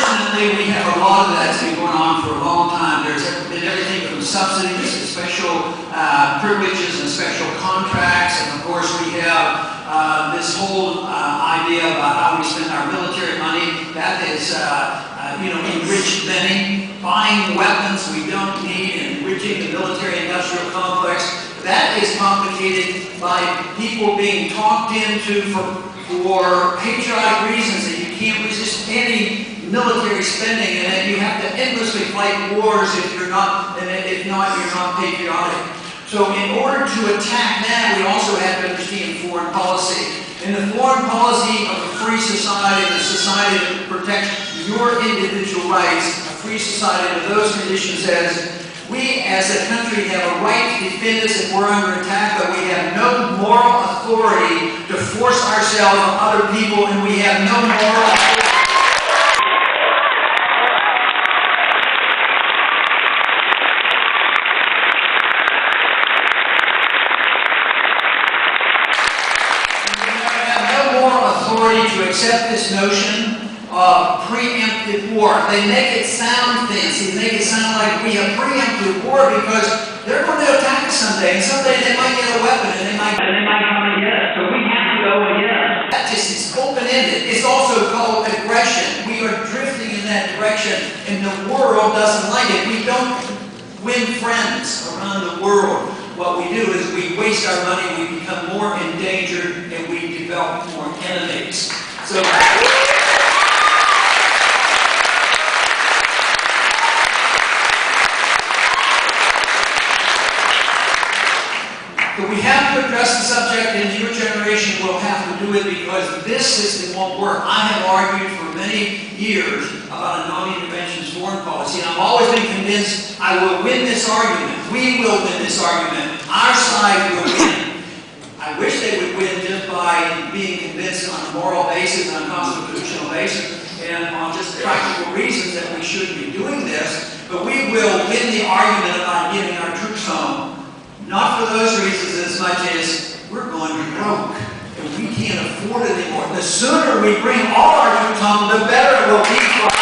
unfortunately, we have a lot of that's been going on for a long time. There's been everything from subsidies to special privileges and special contracts, and of course we have this whole idea about how we spend our military money. That is, enriched many, buying weapons we don't need, enriching the military-industrial complex. That is complicated by people being talked into for patriotic reasons that you can't resist any military spending, and that you have to endlessly fight wars if you're not, and if not, you're not patriotic. So in order to attack that, we also have to understand foreign policy. And the foreign policy of a free society, a society that protects your individual rights, a free society under those conditions says, we as a country have a right to defend us if we're under attack, but we have no moral authority to force ourselves on other people, and we have no moral authority. To accept this notion of preemptive war. They make it sound fancy. They make it sound like we have preemptive war because they're going to attack us someday, and someday they might get a weapon and they might come and get us. So we have to go and get us. That just is open-ended. It's also called aggression. We are drifting in that direction, and the world doesn't like it. We don't win friends around the world. What we do is we waste our money, we become more endangered, and we develop more enemies. So we have to address the subject, and your generation will have to do it because this system won't work. I have argued for many years about a non-interventionist foreign policy, and I've always been convinced I will win this argument. We will win this argument. Our side will win. I wish they would win just by being convinced on a moral basis, on a constitutional basis, and on just practical reasons that we shouldn't be doing this. But we will win the argument about getting our troops home. Not for those reasons as much as we're going broke and we can't afford it anymore. The sooner we bring all our troops home, the better it will be for us.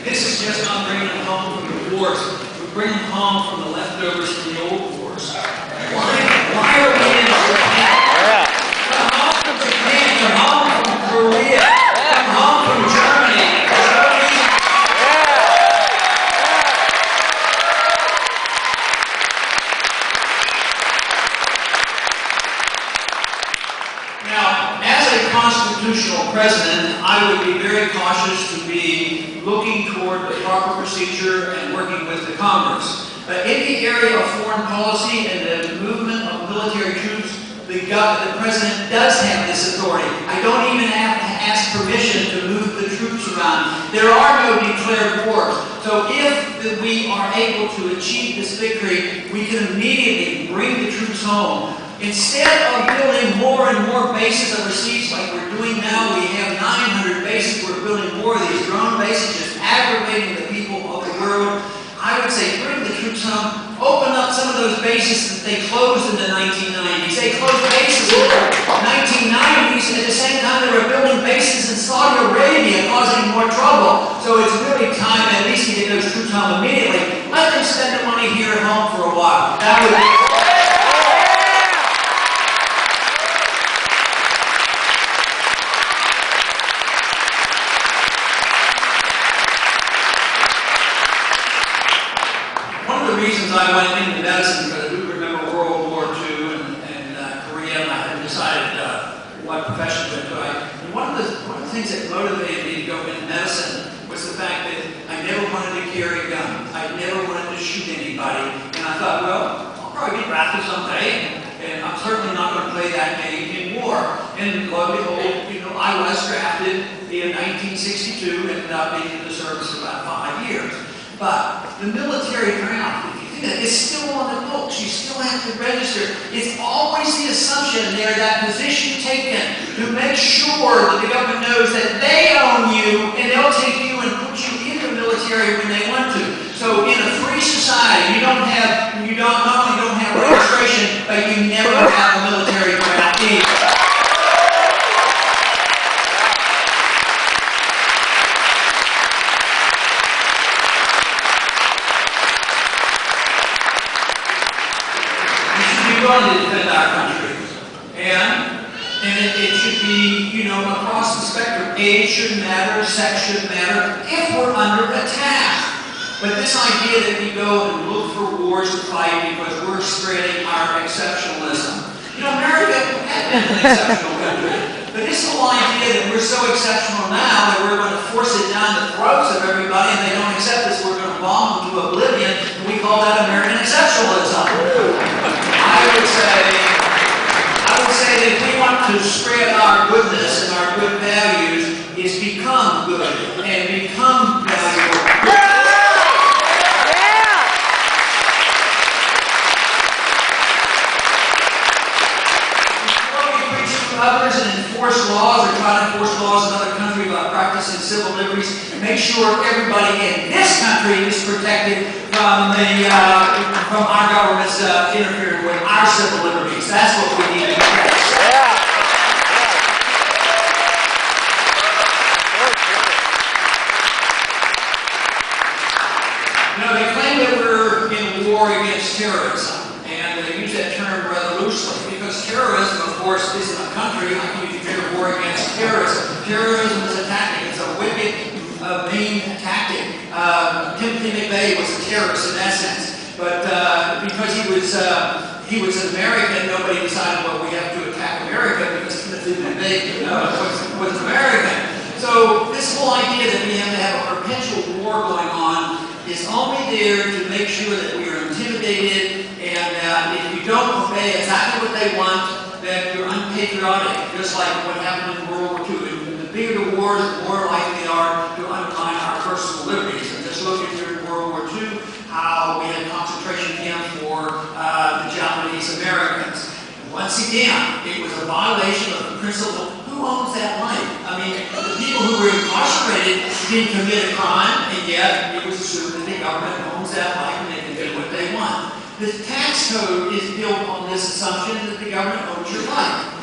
This is just not bringing them home from the wars. We bring them home from the leftovers from the old wars. Why are we in Japan? Come home from Japan. Come home from Korea. Come home from Germany. Now, as a constitutional president, I would be very cautious to be looking toward the proper procedure and working with the Congress. In the area of foreign policy and the movement of military troops, the president does have this authority. I don't even have to ask permission to move the troops around. There are no declared wars. So if we are able to achieve this victory, we can immediately bring the troops home. Instead of building more and more bases overseas like we're doing now, we have 900 bases. We're building more of these drone bases, just aggravating the people of the world. I would say bring the troops home, open up some of those bases that they closed in the 1990s. They closed bases in the 1990s, and at the same time they were building bases in Saudi Arabia, causing more trouble. So it's really time at least to get those troops home immediately. Let them spend the money here at home for a while. That would be reasons I went into medicine, because we remember World War II and Korea, and I had decided what profession to do. And one of the things that motivated me to go into medicine was the fact that I never wanted to carry a gun. I never wanted to shoot anybody. And I thought, well, I'll probably be drafted someday, and I'm certainly not going to play that game in war. And lo and behold, I was drafted in 1962 and ended up being in the service for about 5 years. But The military ground, if you think that, it's still on the books. You still have to register. It's always the assumption there, that position taken, to make sure that the government knows that they own you and they'll take you and put you in the military when they want to. So in a free society, you not only don't have registration, but you never have a military ground either. To defend our country, and it should be, across the spectrum. Age shouldn't matter, sex shouldn't matter if we're under attack. But this idea that we go and look for wars to fight because we're spreading our exceptionalism. America has been an exceptional country, but this whole idea that we're so exceptional now that we're going to force it down the throats of everybody, and they don't accept this, we're going to bomb them to oblivion, and we call that American exceptionalism. I would say that if we want to spread our goodness and our good values, is become good and become valuable. Before we preach to others and enforce laws, or try to enforce laws in other countries about practicing civil liberties, make sure everybody in this country is protected from our government's interfering with our civil liberties. That's what we need to protect. They claim that we're in war against terrorism, and they use that term rather loosely, because terrorism, of course, isn't a country. How can you declare war against terrorism? Terrorism is a tactic. It's a wicked, mean tactic. Timothy McVeigh was a terrorist in that sense, but because he was an American, nobody decided, well, we have to attack America because Timothy McVeigh was an American. So this whole idea that we have to have a perpetual war going on is only there to make sure that we are intimidated, and if you don't obey exactly what they want, then you're unpatriotic, just like what happened in World War II. And the bigger the wars, the more likely they are to undermine our personal liberties. And just look at during World War II, how we had concentration camps for the Japanese Americans. Once again, it was a violation of the principle, who owns that life? I mean, the people who were incarcerated didn't commit a crime, and yet it was assumed that the government owns that life and they can do what they want. The tax code is built on this assumption that the government owns your life.